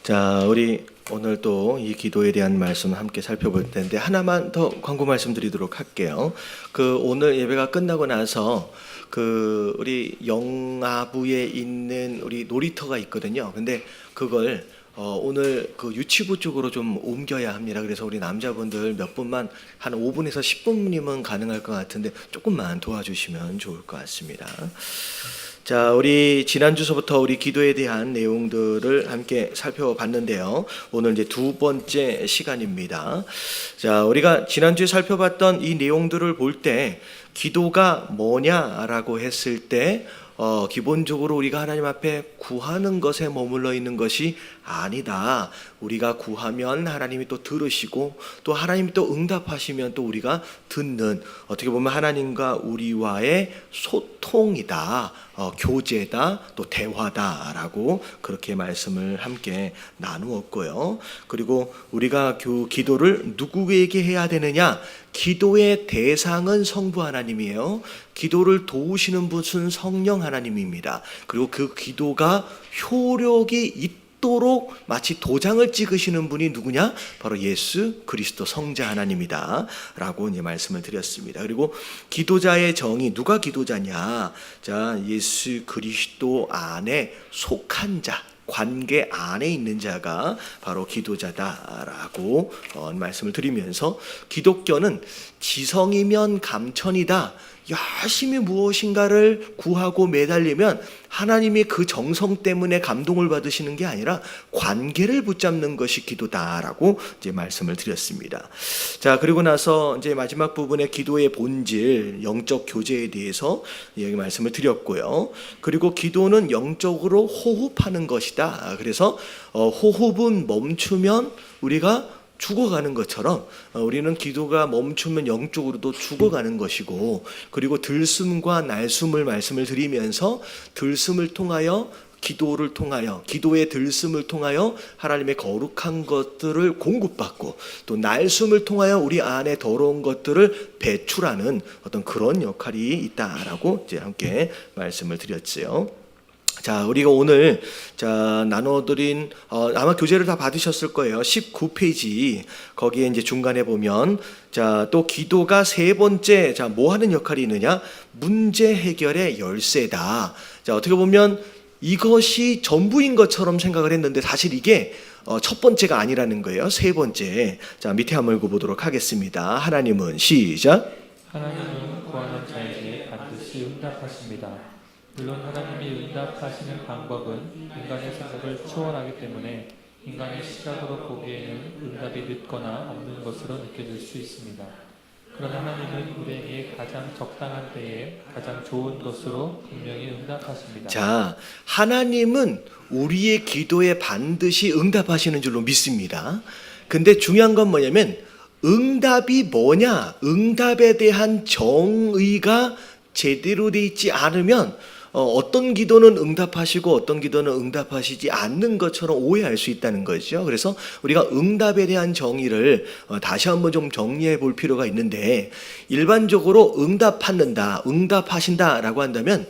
자, 우리 오늘 또 이 기도에 대한 말씀 함께 살펴볼 텐데 하나만 더 광고 말씀드리도록 할게요. 오늘 예배가 끝나고 나서 우리 영아부에 있는 우리 놀이터가 있거든요. 근데 그걸 오늘 유치부 쪽으로 좀 옮겨야 합니다. 그래서 우리 남자분들 몇 분만 한 5분에서 10분이면 가능할 것 같은데 조금만 도와주시면 좋을 것 같습니다. 자, 우리 지난주서부터 우리 기도에 대한 내용들을 함께 살펴봤는데요. 오늘 이제 두 번째 시간입니다. 자, 우리가 지난주에 살펴봤던 이 내용들을 볼 때 기도가 뭐냐라고 했을 때 기본적으로 우리가 하나님 앞에 구하는 것에 머물러 있는 것이 아니다. 우리가 구하면 하나님이 또 들으시고 또 하나님이 또 응답하시면 또 우리가 듣는, 어떻게 보면 하나님과 우리와의 소통이다, 교제다, 또 대화다라고 그렇게 말씀을 함께 나누었고요. 그리고 우리가 기도를 누구에게 해야 되느냐? 기도의 대상은 성부 하나님이에요. 기도를 도우시는 분은 성령 하나님입니다. 그리고 그 기도가 효력이 있도록 마치 도장을 찍으시는 분이 누구냐? 바로 예수 그리스도 성자 하나님이다 라고 이제 말씀을 드렸습니다. 그리고 기도자의 정의, 누가 기도자냐? 자, 예수 그리스도 안에 속한 자, 관계 안에 있는 자가 바로 기도자다라고 말씀을 드리면서, 기독교는 지성이면 감천이다. 열심히 무엇인가를 구하고 매달리면 하나님이 그 정성 때문에 감동을 받으시는 게 아니라 관계를 붙잡는 것이 기도다라고 이제 말씀을 드렸습니다. 자, 그리고 나서 이제 마지막 부분에 기도의 본질, 영적 교제에 대해서 여기 말씀을 드렸고요. 그리고 기도는 영적으로 호흡하는 것이다. 그래서 호흡은 멈추면 우리가 죽어가는 것처럼 우리는 기도가 멈추면 영적으로도 죽어가는 것이고, 그리고 들숨과 날숨을 말씀을 드리면서 들숨을 통하여 기도를 통하여, 기도의 들숨을 통하여 하나님의 거룩한 것들을 공급받고, 또 날숨을 통하여 우리 안에 더러운 것들을 배출하는 어떤 그런 역할이 있다라고 이제 함께 말씀을 드렸지요. 자, 우리가 오늘 나눠드린 아마 교재를 다 받으셨을 거예요. 19페이지 거기에 이제 중간에 보면 또 기도가 세 번째 뭐 하는 역할이 있느냐? 문제 해결의 열쇠다. 자, 어떻게 보면 이것이 전부인 것처럼 생각을 했는데 사실 이게 첫 번째가 아니라는 거예요. 세 번째. 자, 밑에 한번 읽어보도록 하겠습니다. 하나님은 시작. 하나님은 구하는 자에게 반드시 응답하십니다. 물론 하나님이 응답하시는 방법은 인간의 생각을 초월하기 때문에 인간의 시각으로 보기에는 응답이 늦거나 없는 것으로 느껴질 수 있습니다. 그러나 하나님은 우리에게 가장 적당한 때에 가장 좋은 것으로 분명히 응답하십니다. 자, 하나님은 우리의 기도에 반드시 응답하시는 줄로 믿습니다. 근데 중요한 건 뭐냐면 응답이 뭐냐? 응답에 대한 정의가 제대로 돼 있지 않으면 어떤 기도는 응답하시고 어떤 기도는 응답하시지 않는 것처럼 오해할 수 있다는 거죠. 그래서 우리가 응답에 대한 정의를 다시 한번 좀 정리해 볼 필요가 있는데, 일반적으로 응답받는다, 응답하신다라고 한다면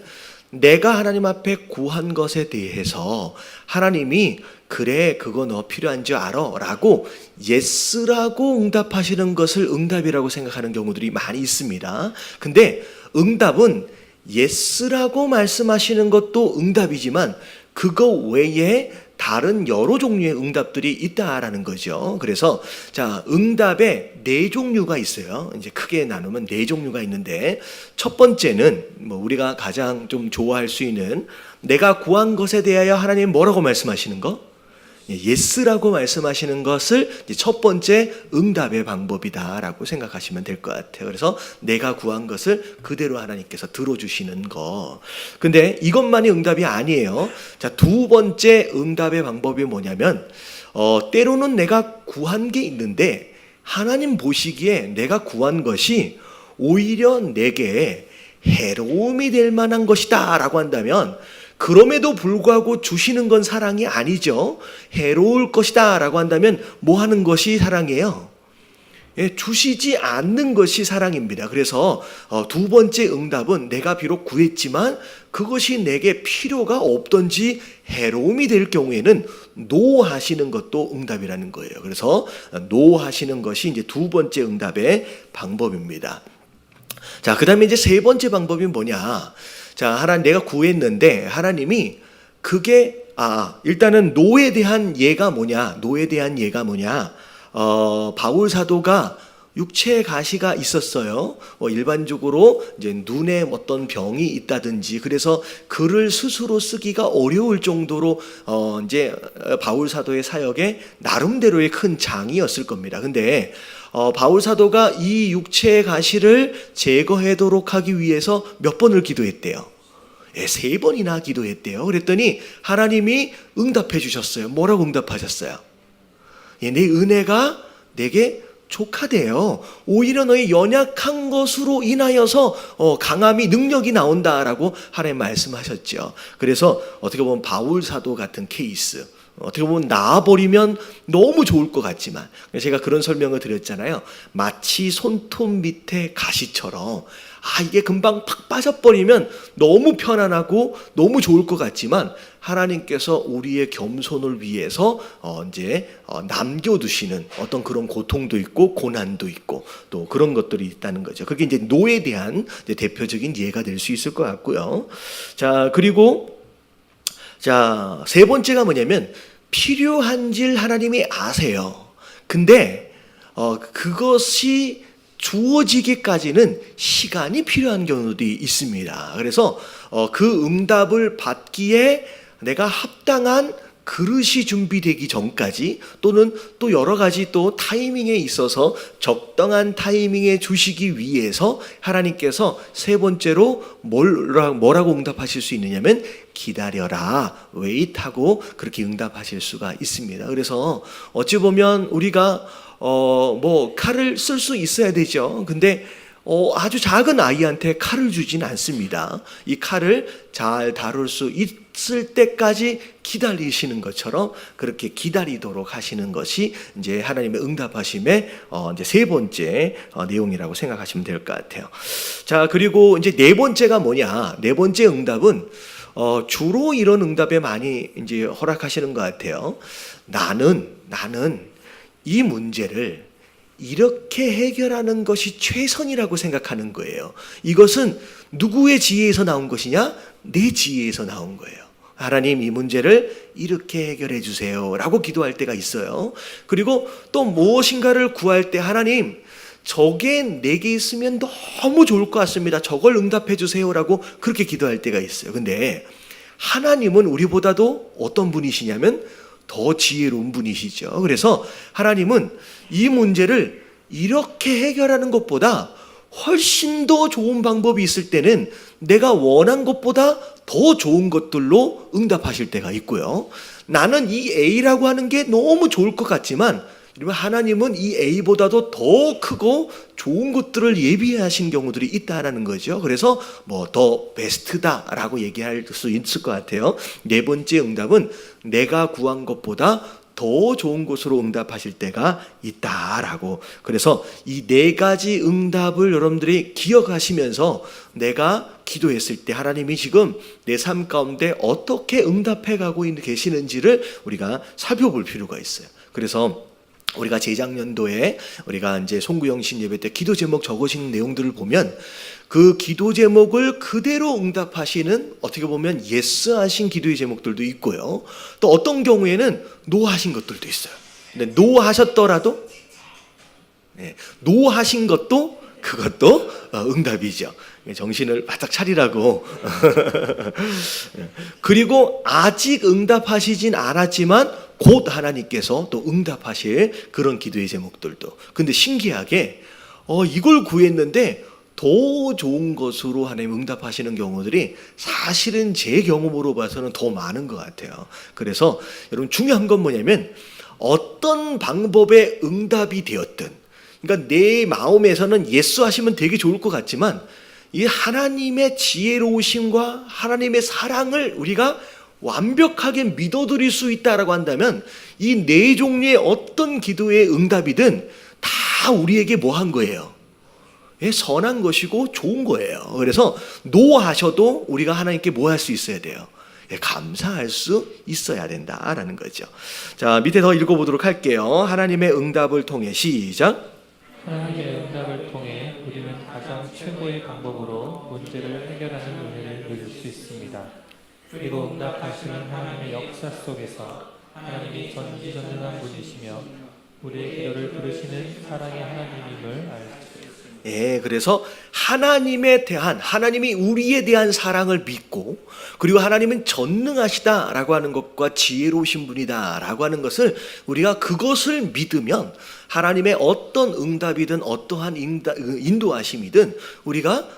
내가 하나님 앞에 구한 것에 대해서 하나님이 그래, 그거 너 필요한 줄 알아 라고 예스라고 응답하시는 것을 응답이라고 생각하는 경우들이 많이 있습니다. 근데 응답은 예스라고 말씀하시는 것도 응답이지만 그거 외에 다른 여러 종류의 응답들이 있다라는 거죠. 그래서 응답에 네 종류가 있어요. 이제 크게 나누면 네 종류가 있는데, 첫 번째는 우리가 가장 좀 좋아할 수 있는, 내가 구한 것에 대하여 하나님 뭐라고 말씀하시는 거? 예스라고 말씀하시는 것을 첫 번째 응답의 방법이다라고 생각하시면 될 것 같아요. 그래서 내가 구한 것을 그대로 하나님께서 들어주시는 거. 근데 이것만이 응답이 아니에요. 자, 두 번째 응답의 방법이 뭐냐면 때로는 내가 구한 게 있는데 하나님 보시기에 내가 구한 것이 오히려 내게 해로움이 될 만한 것이다 라고 한다면, 그럼에도 불구하고 주시는 건 사랑이 아니죠. 해로울 것이다 라고 한다면 뭐 하는 것이 사랑이에요? 주시지 않는 것이 사랑입니다. 그래서 두 번째 응답은 내가 비록 구했지만 그것이 내게 필요가 없던지 해로움이 될 경우에는 노 하시는 것도 응답이라는 거예요. 그래서 노 하시는 것이 이제 두 번째 응답의 방법입니다. 자, 그다음에 이제 세 번째 방법이 뭐냐? 자, 하나님 내가 구했는데 하나님이 그게 일단은 노에 대한 예가 뭐냐? 노에 대한 예가 뭐냐? 바울 사도가 육체의 가시가 있었어요. 일반적으로 이제 눈에 어떤 병이 있다든지 그래서 글을 스스로 쓰기가 어려울 정도로 이제 바울 사도의 사역에 나름대로의 큰 장이었을 겁니다. 근데 바울 사도가 이 육체의 가시를 제거하도록 하기 위해서 몇 번을 기도했대요. 3번이나 기도했대요. 그랬더니 하나님이 응답해 주셨어요. 뭐라고 응답하셨어요? 내 은혜가 내게 족하대요. 오히려 너의 연약한 것으로 인하여서 강함이 능력이 나온다라고 하나님 말씀하셨죠. 그래서 어떻게 보면 바울 사도 같은 케이스, 어떻게 보면 나아버리면 너무 좋을 것 같지만 제가 그런 설명을 드렸잖아요. 마치 손톱 밑에 가시처럼 이게 금방 팍 빠져버리면 너무 편안하고 너무 좋을 것 같지만 하나님께서 우리의 겸손을 위해서 이제 남겨두시는 어떤 그런 고통도 있고 고난도 있고 또 그런 것들이 있다는 거죠. 그게 이제 노에 대한 이제 대표적인 예가 될 수 있을 것 같고요. 자, 그리고 세 번째가 뭐냐면 필요한지를 하나님이 아세요. 근데 그것이 주어지기까지는 시간이 필요한 경우들이 있습니다. 그래서 그 응답을 받기에 내가 합당한 그릇이 준비되기 전까지 또는 또 여러 가지 또 타이밍에 있어서 적당한 타이밍에 주시기 위해서 하나님께서 세 번째로 뭐라고 응답하실 수 있느냐면 기다려라, 웨이트하고 그렇게 응답하실 수가 있습니다. 그래서 어찌 보면 우리가 칼을 쓸 수 있어야 되죠. 근데 아주 작은 아이한테 칼을 주진 않습니다. 이 칼을 잘 다룰 수 있을 때까지 기다리시는 것처럼 그렇게 기다리도록 하시는 것이 이제 하나님의 응답하심의 이제 세 번째 내용이라고 생각하시면 될 것 같아요. 자, 그리고 이제 네 번째가 뭐냐? 네 번째 응답은 주로 이런 응답에 많이 이제 허락하시는 것 같아요. 나는 이 문제를 이렇게 해결하는 것이 최선이라고 생각하는 거예요. 이것은 누구의 지혜에서 나온 것이냐? 내 지혜에서 나온 거예요. 하나님 이 문제를 이렇게 해결해 주세요 라고 기도할 때가 있어요. 그리고 또 무엇인가를 구할 때 하나님 저게 내게 있으면 너무 좋을 것 같습니다. 저걸 응답해 주세요 라고 그렇게 기도할 때가 있어요. 근데 하나님은 우리보다도 어떤 분이시냐면 더 지혜로운 분이시죠. 그래서 하나님은 이 문제를 이렇게 해결하는 것보다 훨씬 더 좋은 방법이 있을 때는 내가 원한 것보다 더 좋은 것들로 응답하실 때가 있고요. 나는 이 A라고 하는 게 너무 좋을 것 같지만 하나님은 이 A보다도 더 크고 좋은 것들을 예비하신 경우들이 있다라는 거죠. 그래서 더 베스트다라고 얘기할 수 있을 것 같아요. 네 번째 응답은 내가 구한 것보다 더 좋은 것으로 응답하실 때가 있다라고. 그래서 이 네 가지 응답을 여러분들이 기억하시면서 내가 기도했을 때 하나님이 지금 내 삶 가운데 어떻게 응답해 가고 계시는지를 우리가 살펴볼 필요가 있어요. 그래서 우리가 재작년도에 우리가 이제 송구영신 예배 때 기도 제목 적으신 내용들을 보면 그 기도 제목을 그대로 응답하시는 어떻게 보면 예스 하신 기도의 제목들도 있고요. 또 어떤 경우에는 노 하신 것들도 있어요. 근데 노 하셨더라도 노 하신 것도 그것도 응답이죠. 정신을 바짝 차리라고. 그리고 아직 응답하시진 않았지만 곧 하나님께서 또 응답하실 그런 기도의 제목들도. 근데 신기하게 이걸 구했는데 더 좋은 것으로 하나님 응답하시는 경우들이 사실은 제 경험으로 봐서는 더 많은 것 같아요. 그래서 여러분 중요한 건 뭐냐면 어떤 방법의 응답이 되었든, 그러니까 내 마음에서는 예수 하시면 되게 좋을 것 같지만 이 하나님의 지혜로우심과 하나님의 사랑을 우리가 완벽하게 믿어드릴 수 있다라고 한다면 이 네 종류의 어떤 기도의 응답이든 다 다 우리에게 뭐 한 거예요? 예, 선한 것이고 좋은 거예요. 그래서 노하셔도 우리가 하나님께 뭐 할 수 있어야 돼요? 예, 감사할 수 있어야 된다라는 거죠. 자, 밑에 더 읽어보도록 할게요. 하나님의 응답을 통해 시작. 하나님의 응답을 통해 우리는 가장 최고의 방법으로 문제를 해결하는 은혜를 누릴 수 있습니다. 그리고 응답하시는 하나님의 역사 속에서 하나님이 전지전능한 분이시며 우리의 기도를 들으시는 사랑의 하나님임을 알수 예, 그래서 하나님이 우리에 대한 사랑을 믿고, 그리고 하나님은 전능하시다라고 하는 것과 지혜로우신 분이다라고 하는 것을 우리가 그것을 믿으면 하나님의 어떤 응답이든 어떠한 인도하심이든 우리가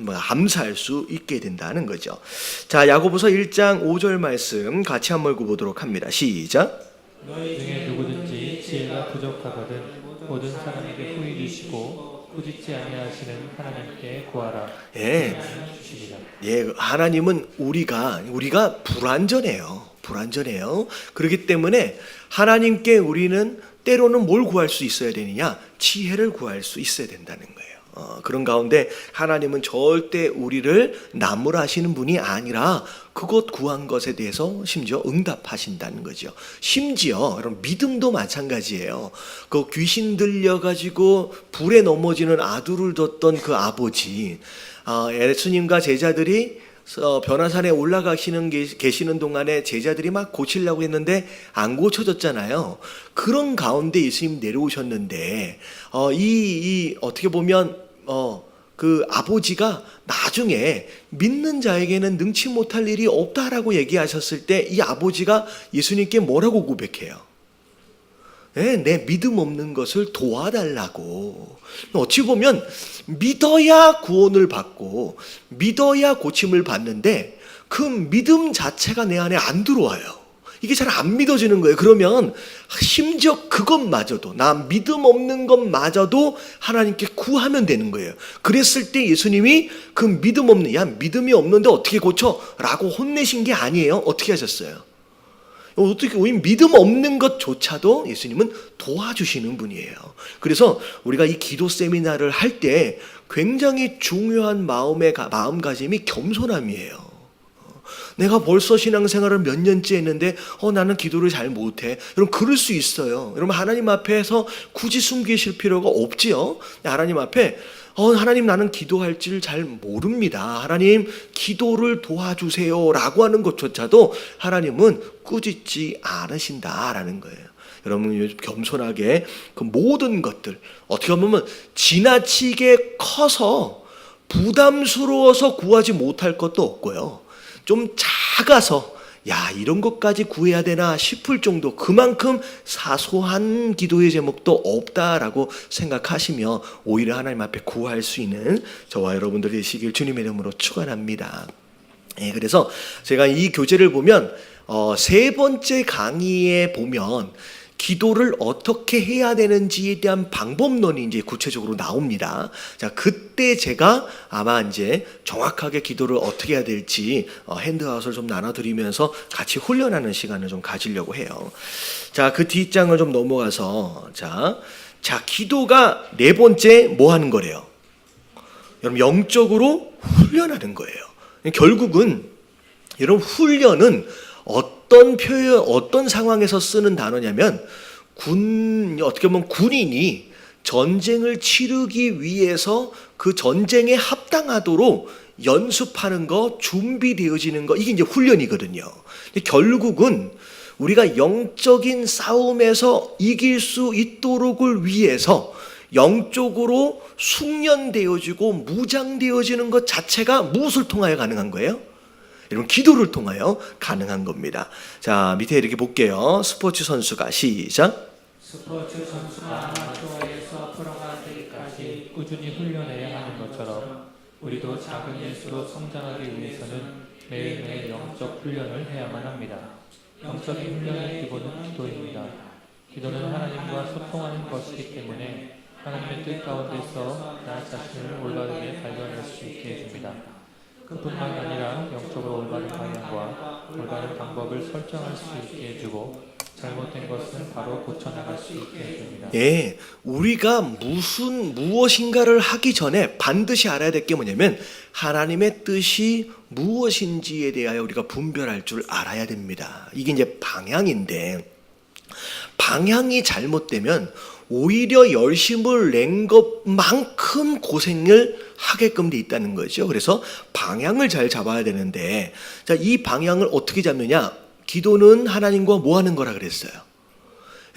감사할 수 있게 된다는 거죠. 자, 야고보서 1장 5절 말씀 같이 한번 읽어보도록 합니다. 시작. 너희 중에 누구든지 지혜가 부족하거든 모든 사람에게 후히 주시고 꾸짖지 아니하시는 하나님께 구하라. 예. 주시리라. 예, 하나님은 우리가 불완전해요. 그렇기 때문에 하나님께 우리는 때로는 뭘 구할 수 있어야 되느냐? 지혜를 구할 수 있어야 된다는 거예요. 그런 가운데 하나님은 절대 우리를 나무라시는 분이 아니라 그것 구한 것에 대해서 심지어 응답하신다는 거죠. 심지어 여러분 믿음도 마찬가지예요. 그 귀신 들려가지고 불에 넘어지는 아들을 뒀던 그 아버지, 예수님과 제자들이 변화산에 계시는 동안에 제자들이 막 고치려고 했는데 안 고쳐졌잖아요. 그런 가운데 예수님 내려오셨는데 어떻게 보면 그 아버지가 나중에 믿는 자에게는 능치 못할 일이 없다라고 얘기하셨을 때 이 아버지가 예수님께 뭐라고 고백해요? 네, 내 믿음 없는 것을 도와달라고. 어찌 보면 믿어야 구원을 받고 믿어야 고침을 받는데 그 믿음 자체가 내 안에 안 들어와요. 이게 잘 안 믿어지는 거예요. 그러면 심지어 그것마저도, 나 믿음 없는 것마저도 하나님께 구하면 되는 거예요. 그랬을 때 예수님이 그 믿음이 없는데 어떻게 고쳐? 라고 혼내신 게 아니에요. 어떻게 하셨어요? 믿음 없는 것조차도 예수님은 도와주시는 분이에요. 그래서 우리가 이 기도 세미나를 할 때 굉장히 중요한 마음가짐이 겸손함이에요. 내가 벌써 신앙생활을 몇 년째 했는데 나는 기도를 잘 못해. 여러분 그럴 수 있어요. 여러분 하나님 앞에서 굳이 숨기실 필요가 없지요. 하나님 앞에 하나님 나는 기도할 줄 잘 모릅니다. 하나님 기도를 도와주세요 라고 하는 것조차도 하나님은 꾸짖지 않으신다라는 거예요. 여러분 겸손하게 그 모든 것들 어떻게 보면 지나치게 커서 부담스러워서 구하지 못할 것도 없고요. 좀 작아서 이런 것까지 구해야 되나 싶을 정도, 그만큼 사소한 기도의 제목도 없다라고 생각하시며 오히려 하나님 앞에 구할 수 있는 저와 여러분들 되시길 주님의 이름으로 축원합니다. 예, 그래서 제가 이 교재를 보면 세 번째 강의에 보면 기도를 어떻게 해야 되는지에 대한 방법론이 이제 구체적으로 나옵니다. 자, 그때 제가 아마 이제 정확하게 기도를 어떻게 해야 될지 핸드아웃을 좀 나눠드리면서 같이 훈련하는 시간을 좀 가지려고 해요. 자, 그 뒷장을 좀 넘어가서 자, 기도가 네 번째 뭐 하는 거래요? 여러분 영적으로 훈련하는 거예요. 결국은 여러분 훈련은 어떤 상황에서 쓰는 단어냐면 어떻게 보면 군인이 전쟁을 치르기 위해서 그 전쟁에 합당하도록 연습하는 거, 준비되어지는 거, 이게 이제 훈련이거든요. 결국은 우리가 영적인 싸움에서 이길 수 있도록을 위해서 영적으로 숙련되어지고 무장되어지는 것 자체가 무엇을 통하여 가능한 거예요? 여러분 기도를 통하여 가능한 겁니다. 자, 밑에 이렇게 볼게요. 스포츠 선수가 시작. 스포츠 선수가 아마추어에서 프로가 되기까지 꾸준히 훈련해야 하는 것처럼 우리도 작은 일수로 성장하기 위해서는 매일매일 영적 훈련을 해야만 합니다. 영적인 훈련의 기본은 기도입니다. 기도는 하나님과 소통하는 것이기 때문에 하나님의 뜻 가운데서 나 자신을 올바르게 발견할 수 있게 해줍니다. 그뿐만 아니라 영적으로 올바른 방향과 올바른 방법을 설정할 수 있게 해주고 잘못된 것은 바로 고쳐나갈 수 있게 해줍니다. 예, 우리가 무엇인가를 하기 전에 반드시 알아야 될 게 뭐냐면 하나님의 뜻이 무엇인지에 대하여 우리가 분별할 줄 알아야 됩니다. 이게 이제 방향인데, 방향이 잘못되면 오히려 열심을 낸 것만큼 고생을 하게끔 돼 있다는 거죠. 그래서 방향을 잘 잡아야 되는데, 자, 이 방향을 어떻게 잡느냐? 기도는 하나님과 뭐 하는 거라 그랬어요?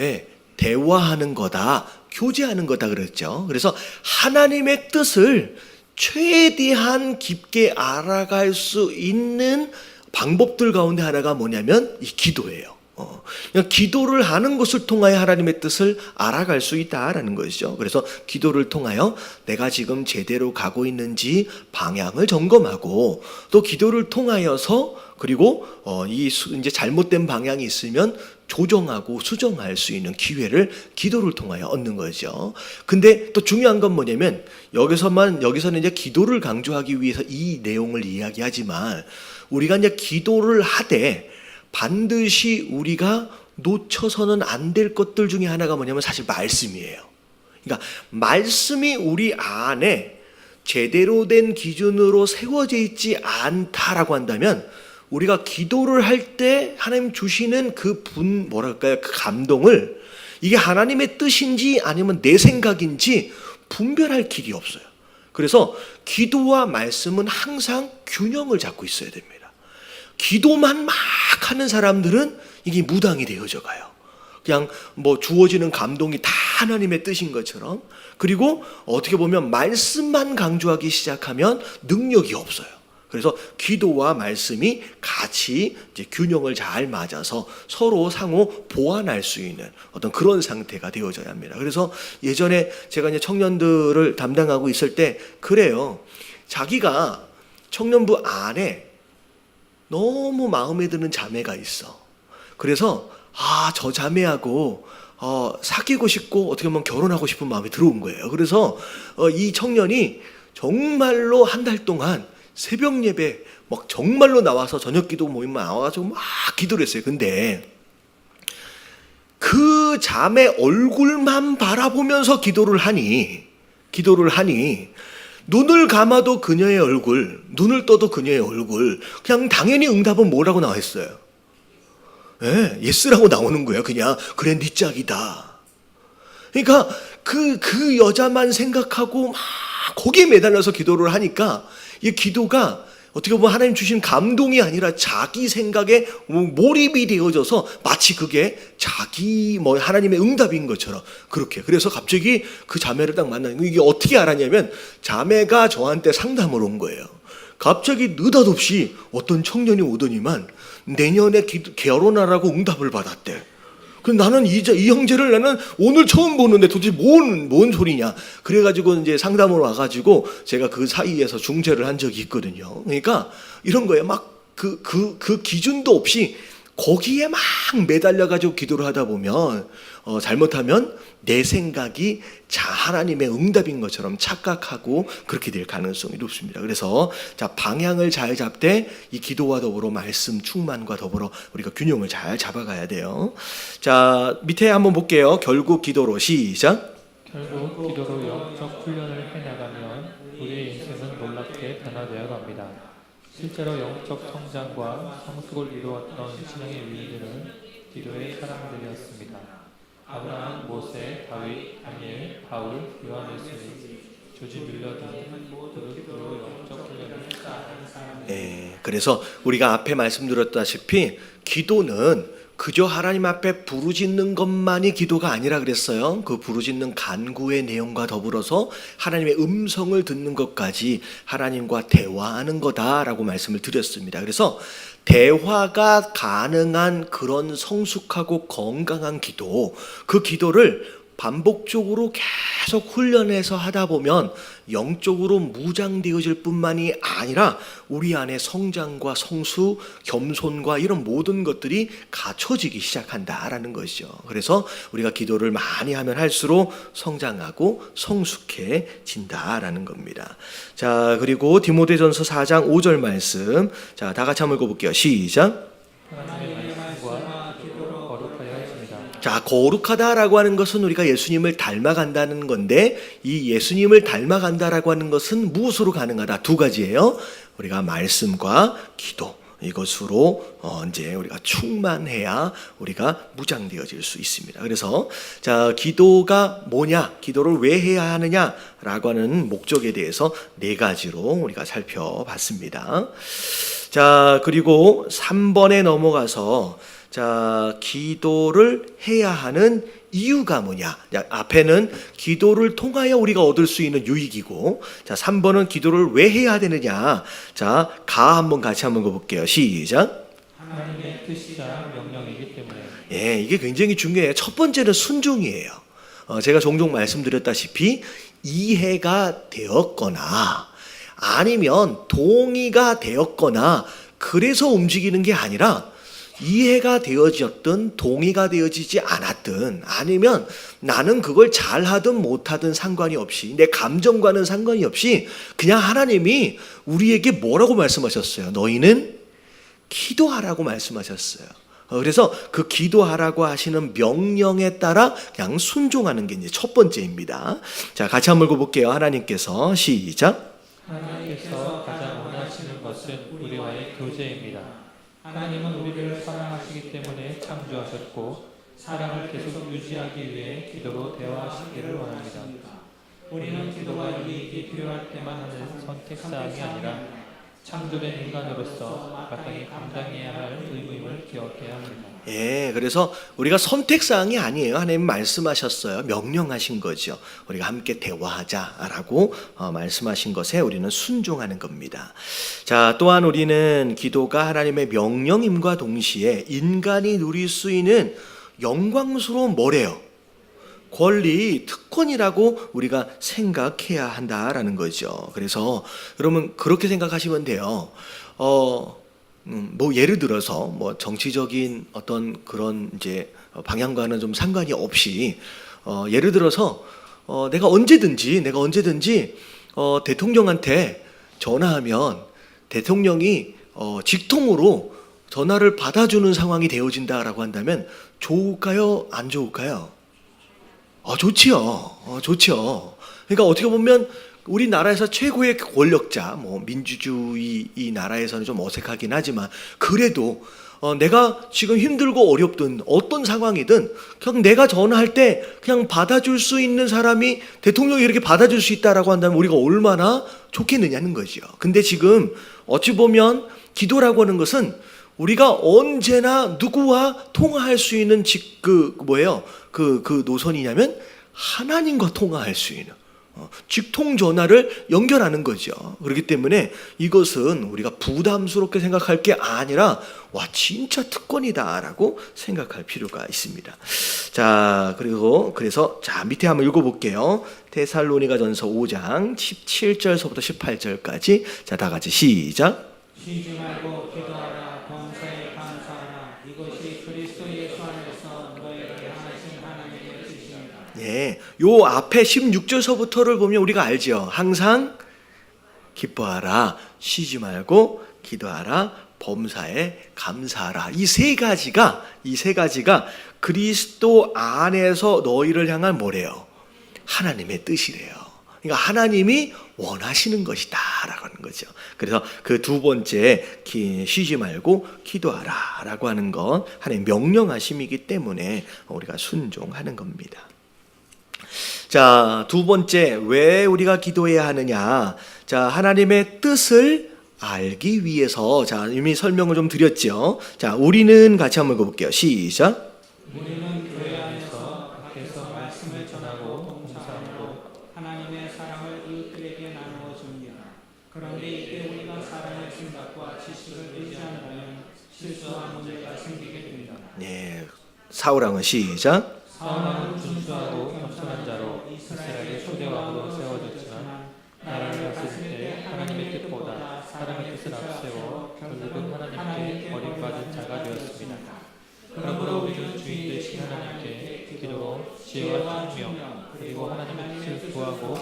예, 대화하는 거다, 교제하는 거다 그랬죠. 그래서 하나님의 뜻을 최대한 깊게 알아갈 수 있는 방법들 가운데 하나가 뭐냐면 이 기도예요. 그냥 기도를 하는 것을 통하여 하나님의 뜻을 알아갈 수 있다라는 것이죠. 그래서 기도를 통하여 내가 지금 제대로 가고 있는지 방향을 점검하고, 또 기도를 통하여서 그리고 이제 잘못된 방향이 있으면 조정하고 수정할 수 있는 기회를 기도를 통하여 얻는 거죠. 근데 또 중요한 건 뭐냐면 여기서는 이제 기도를 강조하기 위해서 이 내용을 이야기하지만, 우리가 이제 기도를 하되 반드시 우리가 놓쳐서는 안 될 것들 중에 하나가 뭐냐면 사실 말씀이에요. 그러니까 말씀이 우리 안에 제대로 된 기준으로 세워져 있지 않다라고 한다면, 우리가 기도를 할 때 하나님 주시는 그 그 감동을 이게 하나님의 뜻인지 아니면 내 생각인지 분별할 길이 없어요. 그래서 기도와 말씀은 항상 균형을 잡고 있어야 됩니다. 기도만 막 하는 사람들은 이게 무당이 되어져 가요. 그냥 뭐 주어지는 감동이 다 하나님의 뜻인 것처럼. 그리고 어떻게 보면 말씀만 강조하기 시작하면 능력이 없어요. 그래서 기도와 말씀이 같이 이제 균형을 잘 맞아서 서로 상호 보완할 수 있는 어떤 그런 상태가 되어져야 합니다. 그래서 예전에 제가 이제 청년들을 담당하고 있을 때 그래요. 자기가 청년부 안에 너무 마음에 드는 자매가 있어. 그래서 저 자매하고 사귀고 싶고 어떻게 보면 결혼하고 싶은 마음이 들어온 거예요. 그래서 이 청년이 정말로 한 달 동안 새벽 예배 막 정말로 나와서 저녁 기도 모임만 나와가지고 막 기도를 했어요. 근데 그 자매 얼굴만 바라보면서 기도를 하니 눈을 감아도 그녀의 얼굴, 눈을 떠도 그녀의 얼굴, 그냥 당연히 응답은 뭐라고 나와 있어요? 예, 예스라고 나오는 거예요. 그냥 그래 네 짝이다. 그러니까 그 여자만 생각하고 막 거기에 매달려서 기도를 하니까 이 기도가 어떻게 보면 하나님 주신 감동이 아니라 자기 생각에 몰입이 되어져서 마치 그게 자기 하나님의 응답인 것처럼 그렇게. 그래서 갑자기 그 자매를 딱 만나는, 이게 어떻게 알았냐면 자매가 저한테 상담을 온 거예요. 갑자기 느닷없이 어떤 청년이 오더니만 내년에 결혼하라고 응답을 받았대. 나는 이 형제를 나는 오늘 처음 보는데 도대체 뭔 소리냐. 그래가지고 이제 상담을 와가지고 제가 그 사이에서 중재를 한 적이 있거든요. 그러니까 이런 거예요. 막 그 기준도 없이 거기에 막 매달려가지고 기도를 하다 보면 잘못하면 내 생각이 하나님의 응답인 것처럼 착각하고 그렇게 될 가능성이 높습니다. 그래서 방향을 잘 잡되 이 기도와 더불어 말씀 충만과 더불어 우리가 균형을 잘 잡아가야 돼요. 자, 밑에 한번 볼게요. 결국 기도로 시작. 결국 기도로 영적 훈련을 해나가면 우리의 인생은 놀랍게 변화되어 갑니다. 실제로 영적 성장과 성숙을 이루었던 신앙의 위인들은 기도의 사람들이었습니다. 아브라함, 모세, 다윗, 다니엘, 바울, 요한 웨슬리, 조지 뮬러 등 모두 영적 훈련을 쌓았습니다. 네, 그래서 우리가 앞에 말씀드렸다시피 기도는 그저 하나님 앞에 부르짖는 것만이 기도가 아니라 그랬어요. 그 부르짖는 간구의 내용과 더불어서 하나님의 음성을 듣는 것까지 하나님과 대화하는 거다라고 말씀을 드렸습니다. 그래서 대화가 가능한 그런 성숙하고 건강한 기도, 그 기도를 반복적으로 계속 훈련해서 하다 보면 영적으로 무장되어질 뿐만이 아니라 우리 안에 성장과 성수, 겸손과 이런 모든 것들이 갖춰지기 시작한다라는 것이죠. 그래서 우리가 기도를 많이 하면 할수록 성장하고 성숙해진다라는 겁니다. 자, 그리고 디모데전서 4장 5절 말씀, 자, 다 같이 한번 읽어볼게요. 시작. 하나님의 말씀과 기도로 거룩하여 자, 거룩하다라고 하는 것은 우리가 예수님을 닮아간다는 건데, 이 예수님을 닮아간다라고 하는 것은 무엇으로 가능하다? 두 가지예요. 우리가 말씀과 기도, 이것으로 이제 우리가 충만해야 우리가 무장되어질 수 있습니다. 그래서 자, 기도가 뭐냐, 기도를 왜 해야 하느냐라고 하는 목적에 대해서 네 가지로 우리가 살펴봤습니다. 자, 그리고 3번에 넘어가서 자, 기도를 해야 하는 이유가 뭐냐? 앞에는 기도를 통하여 우리가 얻을 수 있는 유익이고, 자, 3번은 기도를 왜 해야 되느냐? 자, 한번 같이 한번 볼게요. 시작. 하나님의 뜻이자 명령이기 때문에. 예, 이게 굉장히 중요해요. 첫 번째는 순종이에요. 제가 종종 말씀드렸다시피 이해가 되었거나 아니면 동의가 되었거나 그래서 움직이는 게 아니라 이해가 되어졌든 동의가 되어지지 않았든 아니면 나는 그걸 잘하든 못하든 상관이 없이 내 감정과는 상관이 없이 그냥 하나님이 우리에게 뭐라고 말씀하셨어요? 너희는 기도하라고 말씀하셨어요. 그래서 그 기도하라고 하시는 명령에 따라 그냥 순종하는 게 이제 첫 번째입니다. 자, 같이 한번 읽어볼게요. 하나님께서 시작. 하나님께서 가장 원하시는 것은 우리와의 교제입니다. 하나님은 우리를 사랑하시기 때문에 창조하셨고 사랑을 계속 유지하기 위해 기도로 대화하시기를 원합니다. 우리는 기도가 유익이 필요할 때만 하는 선택사항이 아니라 창조된 인간으로서 마땅히 감당해야 할 의무임을 기억해야 합니다. 예, 그래서 우리가 선택사항이 아니에요. 하나님 말씀하셨어요. 명령하신 거죠. 우리가 함께 대화하자라고 말씀하신 것에 우리는 순종하는 겁니다. 자, 또한 우리는 기도가 하나님의 명령임과 동시에 인간이 누릴 수 있는 영광스러운 뭐래요? 권리, 특권이라고 우리가 생각해야 한다라는 거죠. 그래서 여러분 그렇게 생각하시면 돼요. 뭐 예를 들어서 뭐 정치적인 어떤 그런 이제 방향과는 좀 상관이 없이 예를 들어서 내가 언제든지 대통령한테 전화하면 대통령이 직통으로 전화를 받아주는 상황이 되어진다라고 한다면 좋을까요? 안 좋을까요? 좋지요. 그러니까 어떻게 보면 우리나라에서 최고의 권력자, 뭐 민주주의 이 나라에서는 좀 어색하긴 하지만 그래도 내가 지금 힘들고 어렵든 어떤 상황이든 그냥 내가 전화할 때 그냥 받아줄 수 있는 사람이 대통령이 이렇게 받아줄 수 있다라고 한다면 우리가 얼마나 좋겠느냐는 거죠. 근데 지금 어찌 보면 기도라고 하는 것은 우리가 언제나 누구와 통화할 수 있는 그 노선이냐면 하나님과 통화할 수 있는 직통 전화를 연결하는 거죠. 그렇기 때문에 이것은 우리가 부담스럽게 생각할 게 아니라 와 진짜 특권이다라고 생각할 필요가 있습니다. 자, 그래서 밑에 한번 읽어볼게요. 데살로니가전서 5장 17절서부터 18절까지 자, 다 같이 시작. 쉬지 말고 기도하라. 범사에 감사하라. 이것이 그리스도 예수 안에서 너희에게 하신 하나님의 뜻입니다. 예, 요 앞에 16절서부터를 보면 우리가 알죠. 항상 기뻐하라, 쉬지 말고 기도하라, 범사에 감사하라. 이 세 가지가 그리스도 안에서 너희를 향한 뭐래요? 하나님의 뜻이래요. 그러니까 하나님이 원하시는 것이다라고 하는 거죠. 그래서 그 두 번째 쉬지 말고 기도하라라고 하는 건 하나님 명령하심이기 때문에 우리가 순종하는 겁니다. 자, 두 번째 왜 우리가 기도해야 하느냐? 자, 하나님의 뜻을 알기 위해서 자, 이미 설명을 좀 드렸죠. 자, 우리는 같이 한번 읽어볼게요. 시작. 우리는 교회 안에서 밖에서 말씀을 전하고 봉사함으로 하나님의 사랑을 이웃들에게 나누어 줍니다. 그런데 이때 우리가 사랑의 생각과 지식을 의지한다면 실수와 문제가 생기게 됩니다. 네, 사울왕은 시작. 사울왕은 준수하고 겸손한 자로 이스라엘의 초대왕으로 세워졌지만 나라를 다스릴 때 하나님의 뜻보다 사람의 뜻을 앞세워 결국은 하나님께 버림받은 자가 되었습니다. 그러므로 우리는 주인 되신 하나님께 기도로 지혜와 총명 그리고 하나님의 뜻을 구하고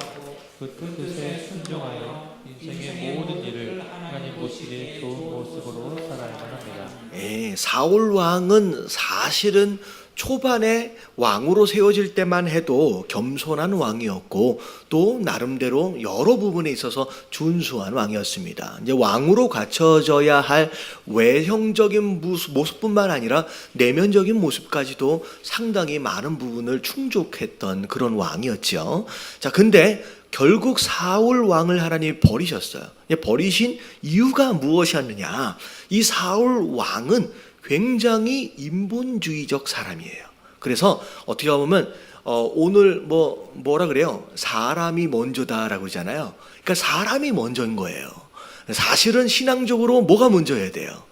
그 뜻에 순종하여 인생의 모든 일을 하나님 보시기에 좋은 모습으로 살아야만 합니다. 예, 사울 왕은 사실은 초반에 왕으로 세워질 때만 해도 겸손한 왕이었고 또 나름대로 여러 부분에 있어서 준수한 왕이었습니다. 이제 왕으로 갖춰져야 할 외형적인 모습뿐만 아니라 내면적인 모습까지도 상당히 많은 부분을 충족했던 그런 왕이었죠. 자, 근데 결국 사울 왕을 하나님이 버리셨어요. 버리신 이유가 무엇이었느냐? 이 사울 왕은 굉장히 인본주의적 사람이에요. 그래서 어떻게 보면 오늘 뭐라 그래요? 사람이 먼저다라고 하잖아요. 그러니까 사람이 먼저인 거예요. 사실은 신앙적으로 뭐가 먼저여야 돼요?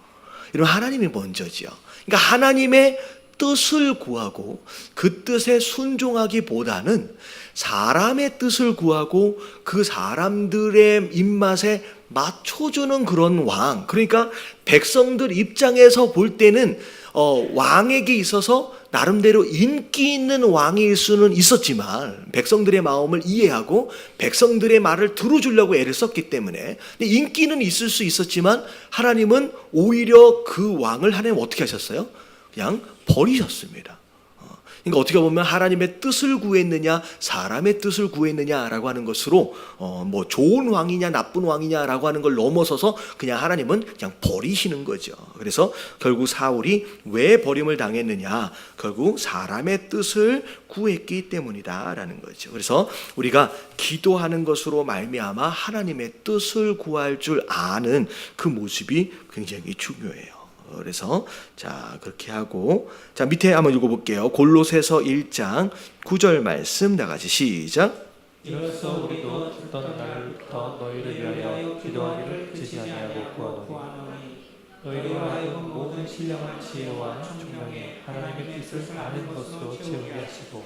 이러면 하나님이 먼저지요. 그러니까 하나님의 뜻을 구하고 그 뜻에 순종하기보다는 사람의 뜻을 구하고 그 사람들의 입맛에 맞춰주는 그런 왕. 그러니까 백성들 입장에서 볼 때는 왕에게 있어서 나름대로 인기 있는 왕일 수는 있었지만 백성들의 마음을 이해하고 백성들의 말을 들어주려고 애를 썼기 때문에 인기는 있을 수 있었지만 하나님은 오히려 그 왕을 하나님 어떻게 하셨어요? 그냥 버리셨습니다. 그러니까 어떻게 보면 하나님의 뜻을 구했느냐 사람의 뜻을 구했느냐라고 하는 것으로 뭐 좋은 왕이냐 나쁜 왕이냐라고 하는 걸 넘어서서 그냥 하나님은 그냥 버리시는 거죠. 그래서 결국 사울이 왜 버림을 당했느냐, 결국 사람의 뜻을 구했기 때문이다라는 거죠. 그래서 우리가 기도하는 것으로 말미암아 하나님의 뜻을 구할 줄 아는 그 모습이 굉장히 중요해요. 그래서 자 그렇게 하고 자 밑에 한번 읽어볼게요. 골로새서 1장 9절 말씀 다 같이 시작. 이로써 우리도 어떤 날부터 너희를 위하여 기도하기를 그치지 아니하고 구하노니 너희로 하여금 모든 신령한 지혜와 총명에 하나님의 뜻을 아는 것으로 채우게 하시고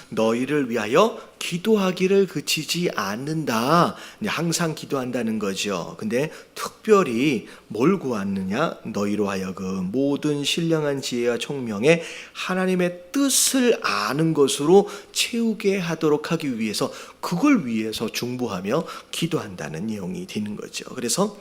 너희를 위하여 기도하기를 그치지 않는다. 항상 기도한다는 거죠. 근데 특별히 뭘 구하느냐? 너희로 하여금 모든 신령한 지혜와 총명에 하나님의 뜻을 아는 것으로 채우게 하도록 하기 위해서 그걸 위해서 중보하며 기도한다는 내용이 되는 거죠. 그래서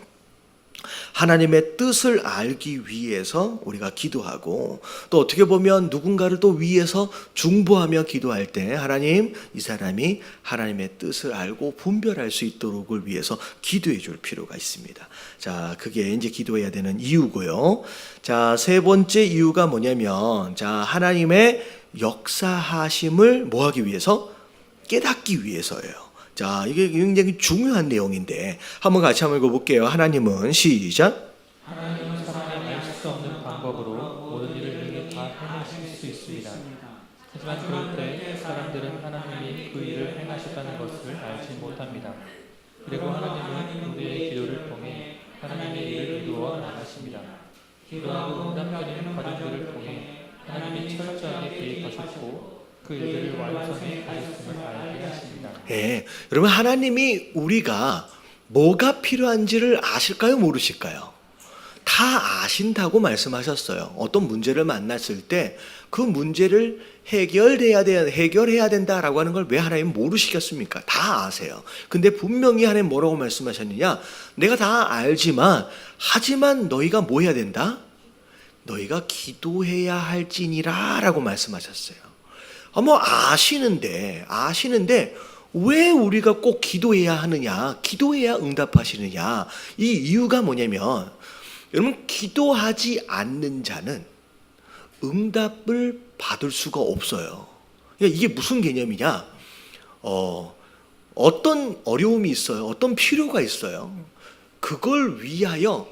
하나님의 뜻을 알기 위해서 우리가 기도하고 또 어떻게 보면 누군가를 또 위해서 중보하며 기도할 때 하나님 이 사람이 하나님의 뜻을 알고 분별할 수 있도록을 위해서 기도해 줄 필요가 있습니다. 자, 그게 이제 기도해야 되는 이유고요. 자, 세 번째 이유가 뭐냐면 자, 하나님의 역사하심을 뭐 하기 위해서? 깨닫기 위해서예요. 자, 이게 굉장히 중요한 내용인데 한번 같이 한번 읽어볼게요. 하나님은 시작. 하나님은 사람이 알 수 없는 방법으로 모든 일을 능히 다 행하실 수 있습니다. 하지만 그럴 때 사람들은 하나님이 그 일을 행하셨다는 것을 알지 못합니다. 그리고 하나님은 우리의 기도를 통해 하나님의 일을 이루어 나가십니다. 기도하고 응답드리는 과정들을 통해 하나님이 철저하게 계획하셨고 그 일들을 완성해 가셨음을 알게 하십니다. 여러분 하나님이 우리가 뭐가 필요한지를 아실까요? 모르실까요? 다 아신다고 말씀하셨어요. 어떤 문제를 만났을 때 그 문제를 해결해야 된다라고 하는 걸 왜 하나님 모르시겠습니까? 다 아세요. 근데 분명히 하나님 뭐라고 말씀하셨느냐? 내가 다 알지만 하지만 너희가 뭐 해야 된다? 너희가 기도해야 할지니라 라고 말씀하셨어요. 뭐 아시는데 왜 우리가 꼭 기도해야 하느냐? 기도해야 응답하시느냐? 이 이유가 뭐냐면 여러분 기도하지 않는 자는 응답을 받을 수가 없어요. 그러니까 이게 무슨 개념이냐? 어떤 어려움이 있어요. 어떤 필요가 있어요. 그걸 위하여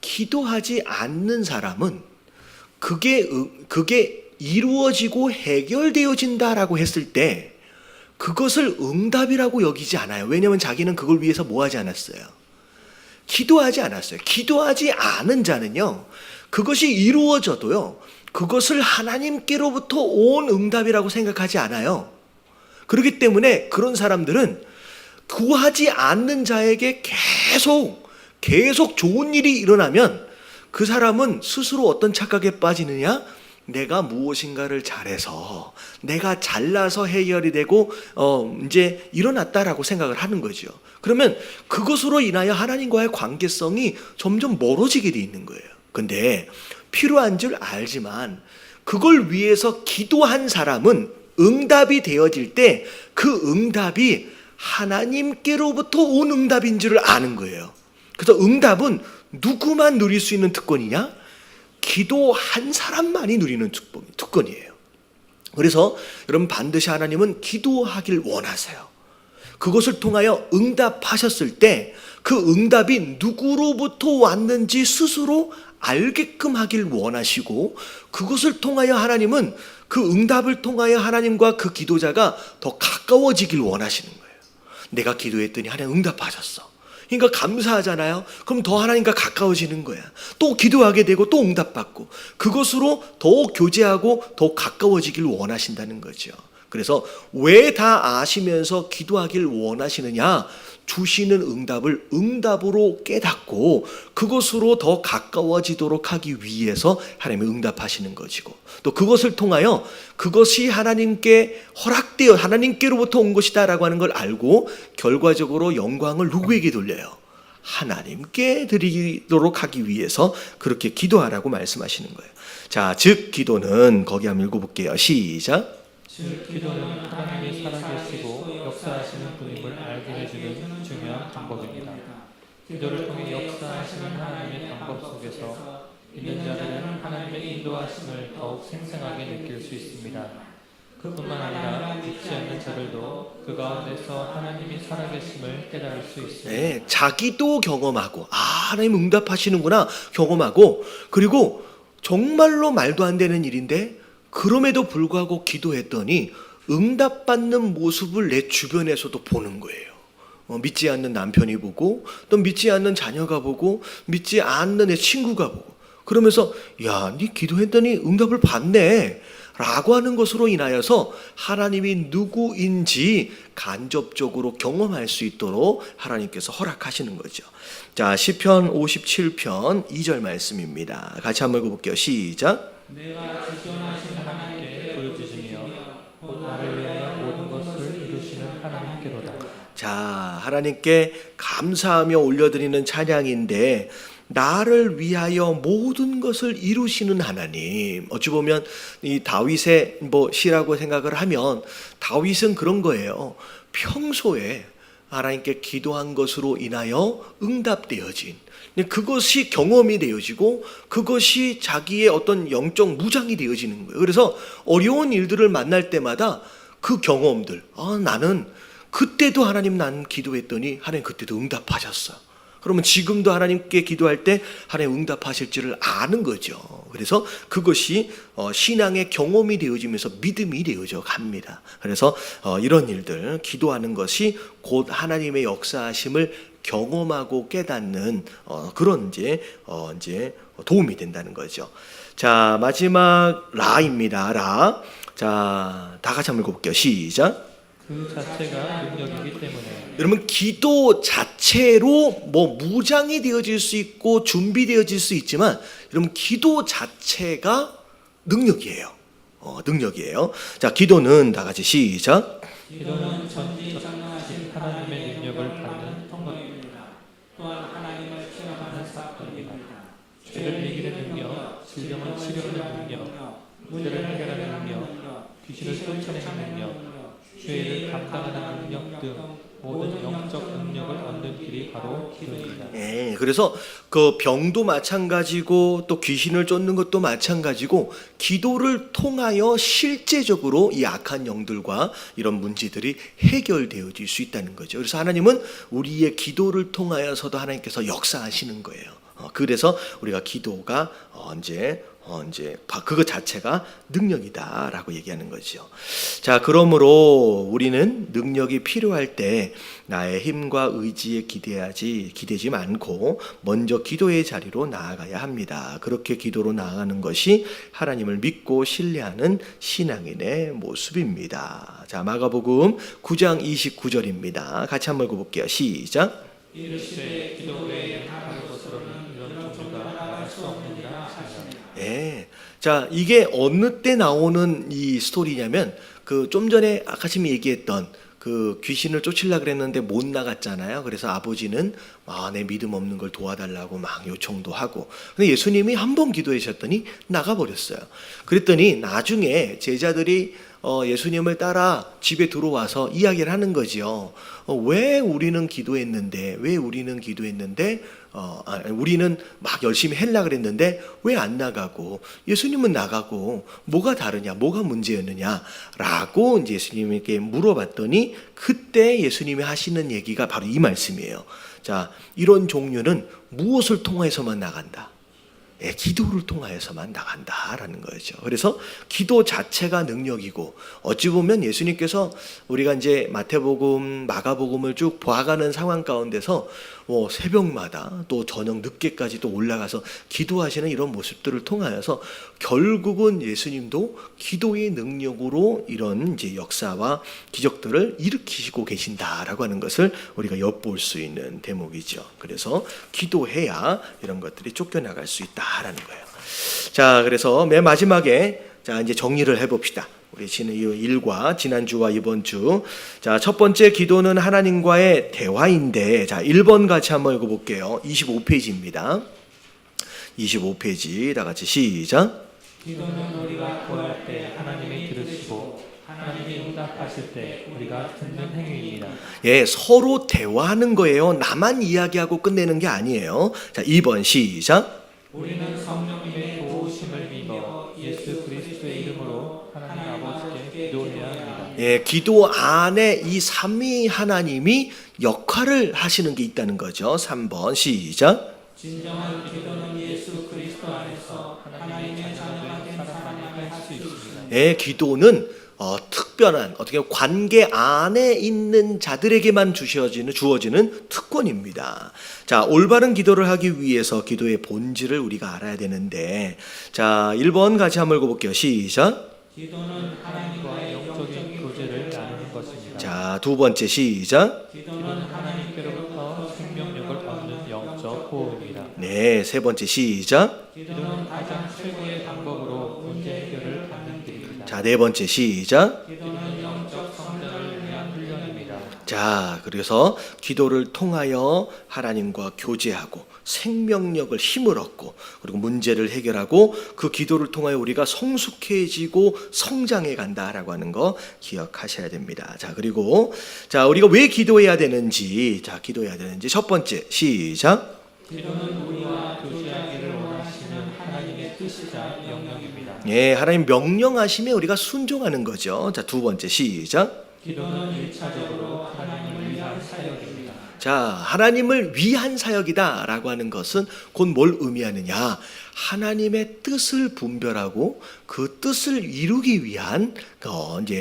기도하지 않는 사람은 그게 이루어지고 해결되어진다라고 했을 때 그것을 응답이라고 여기지 않아요. 왜냐하면 자기는 그걸 위해서 뭐 하지 않았어요? 기도하지 않았어요. 기도하지 않은 자는요, 그것이 이루어져도요, 그것을 하나님께로부터 온 응답이라고 생각하지 않아요. 그렇기 때문에 그런 사람들은 구하지 않는 자에게 계속 좋은 일이 일어나면 그 사람은 스스로 어떤 착각에 빠지느냐? 내가 무엇인가를 잘해서 내가 잘나서 해결이 되고 이제 일어났다라고 생각을 하는 거죠. 그러면 그것으로 인하여 하나님과의 관계성이 점점 멀어지게 돼 있는 거예요. 근데 필요한 줄 알지만 그걸 위해서 기도한 사람은 응답이 되어질 때 그 응답이 하나님께로부터 온 응답인 줄을 아는 거예요. 그래서 응답은 누구만 누릴 수 있는 특권이냐? 기도한 사람만이 누리는 특권이에요. 그래서 여러분 반드시 하나님은 기도하길 원하세요. 그것을 통하여 응답하셨을 때 그 응답이 누구로부터 왔는지 스스로 알게끔 하길 원하시고, 그것을 통하여 하나님은 그 응답을 통하여 하나님과 그 기도자가 더 가까워지길 원하시는 거예요. 내가 기도했더니 하나님 응답하셨어. 그러니까 감사하잖아요. 그럼 더 하나님과 가까워지는 거야. 또 기도하게 되고 또 응답받고, 그것으로 더 교제하고 더 가까워지길 원하신다는 거죠. 그래서 왜 다 아시면서 기도하길 원하시느냐? 주시는 응답을 응답으로 깨닫고 그것으로 더 가까워지도록 하기 위해서 하나님이 응답하시는 것이고, 또 그것을 통하여 그것이 하나님께 허락되어 하나님께로부터 온 것이다 라고 하는 걸 알고 결과적으로 영광을 누구에게 돌려요? 하나님께 드리도록 하기 위해서 그렇게 기도하라고 말씀하시는 거예요. 자, 즉 기도는 거기 한번 읽어볼게요. 시작. 즉 기도는 하나님이 살아계시고 역사하시는 분임을 알게 해주는 중요한 방법입니다. 기도를 통해 역사하시는 하나님의 방법 속에서 믿는 자들은 하나님의 인도하심을 더욱 생생하게 느낄 수 있습니다. 그뿐만 아니라 믿지 않는 자들도 그 가운데서 하나님이 살아계심을 깨달을 수 있습니다. 네, 자기도 경험하고 하나님 응답하시는구나 경험하고, 그리고 정말로 말도 안 되는 일인데 그럼에도 불구하고 기도했더니 응답받는 모습을 내 주변에서도 보는 거예요. 믿지 않는 남편이 보고, 또 믿지 않는 자녀가 보고, 믿지 않는 내 친구가 보고, 그러면서 야, 네 기도했더니 응답을 받네 라고 하는 것으로 인하여서 하나님이 누구인지 간접적으로 경험할 수 있도록 하나님께서 허락하시는 거죠. 자, 시편 57편 2절 말씀입니다. 같이 한번 읽어볼게요. 시작. 내가 지존하신 하나님께 보여주시며 곧 나를 위하여 모든 것을 이루시는 하나님께로다. 자, 하나님께 감사하며 올려드리는 찬양인데, 나를 위하여 모든 것을 이루시는 하나님. 어찌 보면 이 다윗의 시라고 생각을 하면 다윗은 그런 거예요. 평소에 하나님께 기도한 것으로 인하여 응답되어진, 그것이 경험이 되어지고 그것이 자기의 어떤 영적 무장이 되어지는 거예요. 그래서 어려운 일들을 만날 때마다 그 경험들, 나는 그때도 하나님 난 기도했더니 하나님 그때도 응답하셨어. 그러면 지금도 하나님께 기도할 때 하나님 응답하실지를 아는 거죠. 그래서 그것이 신앙의 경험이 되어지면서 믿음이 되어져 갑니다. 그래서 이런 일들, 기도하는 것이 곧 하나님의 역사하심을 경험하고 깨닫는 그런 이제 도움이 된다는 거죠. 자, 마지막 라입니다. 라. 자, 다 같이 한번 읽어볼게요. 시작. 그 자체가 능력이기 때문에. 여러분, 기도 자체로 무장이 되어질 수 있고 준비되어질 수 있지만, 여러분 기도 자체가 능력이에요. 능력이에요. 자, 기도는 다 같이 시작. 기도는 전지전능하신 하나님의 능력을 받는 통로입니다. 또한 하나님을 체험하는 사건입니다. 죄를 이기는 능력, 질병을 치료하는 능력, 문제를 해결하는 능력, 귀신을 쫓아내는 능력, 죄를 감당하는 능력 등 모든 영적 능력을 얻는 길이 바로 기도입니다. 네, 그래서 그 병도 마찬가지고 또 귀신을 쫓는 것도 마찬가지고, 기도를 통하여 실제적으로 이 악한 영들과 이런 문제들이 해결되어질 수 있다는 거죠. 그래서 하나님은 우리의 기도를 통하여서도 하나님께서 역사하시는 거예요. 그래서 우리가 기도가 그것 자체가 능력이다라고 얘기하는 거죠. 자, 그러므로 우리는 능력이 필요할 때 나의 힘과 의지에 기대지 않고 먼저 기도의 자리로 나아가야 합니다. 그렇게 기도로 나아가는 것이 하나님을 믿고 신뢰하는 신앙인의 모습입니다. 자, 마가복음 9장 29절입니다. 같이 한번 읽어볼게요. 시작. 이르시되 기도 외에 다른 것으로는 이런 종류가 말할 수 없느니라 하시니라. 네. 자, 이게 어느 때 나오는 이 스토리냐면 좀 전에 아카심이 얘기했던 그 귀신을 쫓으려고 그랬는데 못 나갔잖아요. 그래서 아버지는 내 믿음 없는 걸 도와달라고 막 요청도 하고. 근데 예수님이 한 번 기도하셨더니 나가버렸어요. 그랬더니 나중에 제자들이 예수님을 따라 집에 들어와서 이야기를 하는 거지요. 왜 우리는 기도했는데 우리는 막 열심히 하려고 그랬는데 왜 안 나가고 예수님은 나가고 뭐가 다르냐, 뭐가 문제였느냐 라고 이제 예수님에게 물어봤더니 그때 예수님이 하시는 얘기가 바로 이 말씀이에요. 자, 이런 종류는 무엇을 통해서만 나간다? 기도를 통하여서만 나간다라는 거죠. 그래서 기도 자체가 능력이고, 어찌 보면 예수님께서 우리가 이제 마태복음, 마가복음을 쭉 봐가는 상황 가운데서 새벽마다 또 저녁 늦게까지 또 올라가서 기도하시는 이런 모습들을 통하여서 결국은 예수님도 기도의 능력으로 이런 이제 역사와 기적들을 일으키시고 계신다라고 하는 것을 우리가 엿볼 수 있는 대목이죠. 그래서 기도해야 이런 것들이 쫓겨나갈 수 있다라는 거예요. 자, 그래서 맨 마지막에 자 이제 정리를 해봅시다. 우리 일과 지난주와 이번 주. 자, 첫 번째 기도는 하나님과의 대화인데, 자, 1번 같이 한번 읽어볼게요. 25페이지입니다. 25페이지 다 같이 시작. 기도는 우리가 구할 때 하나님이 들으시고 하나님이 응답하실 때 우리가 듣는 행위입니다. 예, 서로 대화하는 거예요. 나만 이야기하고 끝내는 게 아니에요. 자, 2번 시작. 우리는 성령님의 도우심을 믿어 예수 그리스도의 이름으로 하나님 아버지께 기도해야 합니다. 예, 기도 안에 이 삼위 하나님이 역할을 하시는 게 있다는 거죠. 3번 시작. 진정한 기도는 예수 그리스도 안에서 하나님의 자녀가 된 사람에게 할 수 있습니다. 예, 기도는 특별한 어떻게 관계 안에 있는 자들에게만 주어지는 특권입니다. 자, 올바른 기도를 하기 위해서 기도의 본질을 우리가 알아야 되는데, 자, 1번 같이 한번 읽어볼게요. 시작. 기도는 하나님과의 영적인 교제를 나누는 것입니다. 자, 두 번째 시작. 기도는 하나님께로부터 생명력을 얻는 영적 호흡입니다. 네, 세 번째 시작. 기도는 가장 최고의 방법으로 문제 해결을 받는 길입니다. 자, 네 번째 시작. 기도는 영적 성장을 위한 훈련입니다. 자, 그래서 기도를 통하여 하나님과 교제하고 생명력을 힘을 얻고 그리고 문제를 해결하고 그 기도를 통하여 우리가 성숙해지고 성장해 간다라고 하는 거 기억하셔야 됩니다. 자, 그리고 자, 우리가 왜 기도해야 되는지 첫 번째 시작. 기도는 우리와 교제하기를 원하시는 하나님의 뜻이자 명령입니다. 예, 하나님 명령하시면 우리가 순종하는 거죠. 자, 두 번째 시작. 기도는 1차적으로 하나님을 위한 사역입니다. 자, 하나님을 위한 사역이다라고 하는 것은 곧 뭘 의미하느냐? 하나님의 뜻을 분별하고 그 뜻을 이루기 위한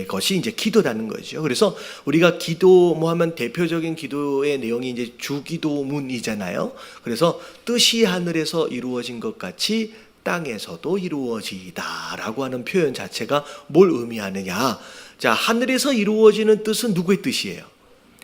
것이 이제 기도라는 거죠. 그래서 우리가 기도 하면 대표적인 기도의 내용이 이제 주기도문이잖아요. 그래서 뜻이 하늘에서 이루어진 것 같이 땅에서도 이루어지다라고 하는 표현 자체가 뭘 의미하느냐? 자, 하늘에서 이루어지는 뜻은 누구의 뜻이에요?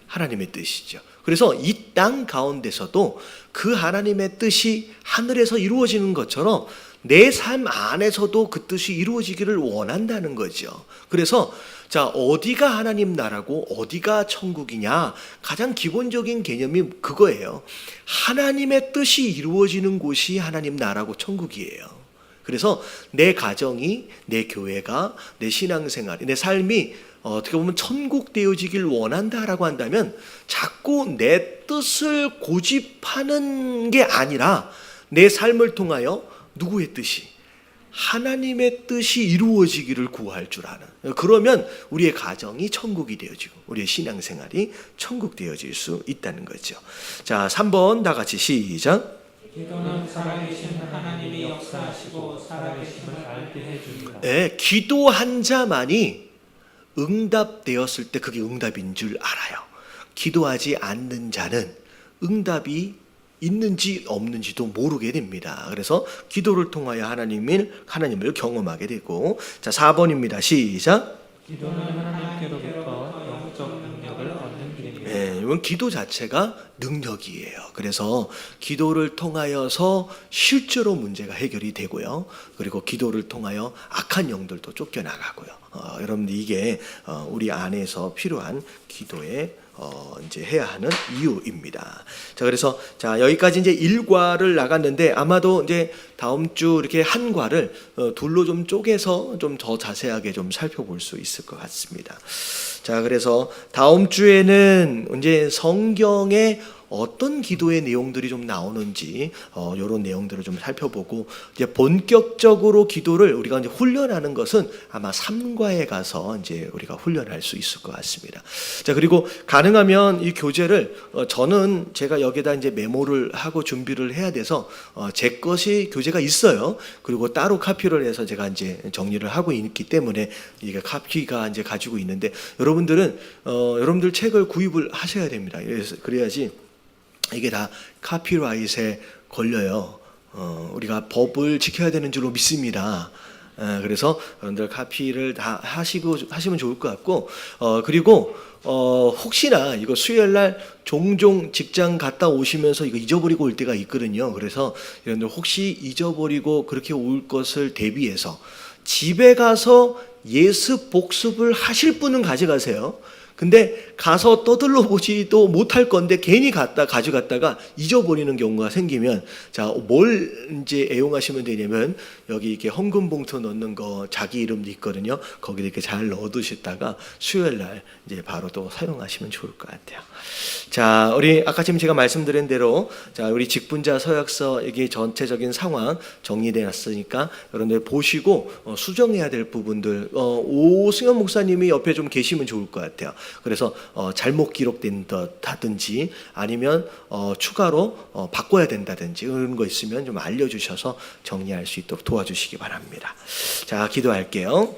하나님의 뜻이죠. 그래서 이 땅 가운데서도 그 하나님의 뜻이 하늘에서 이루어지는 것처럼 내 삶 안에서도 그 뜻이 이루어지기를 원한다는 거죠. 그래서 자, 어디가 하나님 나라고 어디가 천국이냐? 가장 기본적인 개념이 그거예요. 하나님의 뜻이 이루어지는 곳이 하나님 나라고 천국이에요. 그래서 내 가정이, 내 교회가, 내 신앙생활이, 내 삶이 어떻게 보면 천국 되어지길 원한다라고 한다면 자꾸 내 뜻을 고집하는 게 아니라 내 삶을 통하여 누구의 뜻이? 하나님의 뜻이 이루어지기를 구할 줄 아는. 그러면 우리의 가정이 천국이 되어지고 우리의 신앙생활이 천국 되어질 수 있다는 거죠. 자, 3번 다 같이 시작. 기도는 살아계신 하나님이 역사하시고 살아계심을 알게 해줍니다. 네, 기도한 자만이 응답되었을 때 그게 응답인 줄 알아요. 기도하지 않는 자는 응답이 있는지 없는지도 모르게 됩니다. 그래서 기도를 통하여 하나님을 경험하게 되고. 자, 4번입니다. 시작. 기도는 하나님께로부터 영적 능력을 얻는 길입니다. 뭐냐면 기도 자체가 능력이에요. 그래서 기도를 통하여서 실제로 문제가 해결이 되고요. 그리고 기도를 통하여 악한 영들도 쫓겨나가고요. 여러분들 이게 우리 안에서 필요한 기도의 이제 해야 하는 이유입니다. 자, 그래서 자, 여기까지 이제 1과를 나갔는데 아마도 이제 다음 주 이렇게 한 과를 둘로 좀 쪼개서 좀 더 자세하게 좀 살펴볼 수 있을 것 같습니다. 자, 그래서 다음 주에는 이제 성경에 어떤 기도의 내용들이 좀 나오는지 이런 내용들을 좀 살펴보고 이제 본격적으로 기도를 우리가 이제 훈련하는 것은 아마 3과에 가서 이제 우리가 훈련할 수 있을 것 같습니다. 자, 그리고 가능하면 이 교재를 저는 제가 여기다 이제 메모를 하고 준비를 해야 돼서 제 것이 교재가 있어요. 그리고 따로 카피를 해서 제가 이제 정리를 하고 있기 때문에 이게 카피가 이제 가지고 있는데 여러분들은 여러분들 책을 구입을 하셔야 됩니다. 그래야지 이게 다 카피라이트에 걸려요. 우리가 법을 지켜야 되는 줄로 믿습니다. 그래서 여러분들 카피를 다 하시면 좋을 것 같고, 그리고 혹시나 이거 수요일 날 종종 직장 갔다 오시면서 이거 잊어버리고 올 때가 있거든요. 그래서 여러분들 혹시 잊어버리고 그렇게 올 것을 대비해서 집에 가서 예습 복습을 하실 분은 가져가세요. 근데 가서 떠들러 보지도 못할 건데 괜히 가져갔다가 잊어버리는 경우가 생기면 자, 뭘 이제 애용하시면 되냐면 여기 이렇게 헌금 봉투 넣는 거 자기 이름도 있거든요. 거기에 이렇게 잘 넣어두셨다가 수요일 날 이제 바로 또 사용하시면 좋을 것 같아요. 자, 우리 아까 지금 제가 말씀드린 대로 자, 우리 직분자 서약서 여기 전체적인 상황 정리돼 놨으니까 여러분들 보시고 수정해야 될 부분들 오승현 목사님이 옆에 좀 계시면 좋을 것 같아요. 그래서 잘못 기록된 듯하든지 아니면 추가로 바꿔야 된다든지 그런 거 있으면 좀 알려주셔서 정리할 수 있도록 도와주시기 바랍니다. 자, 기도할게요.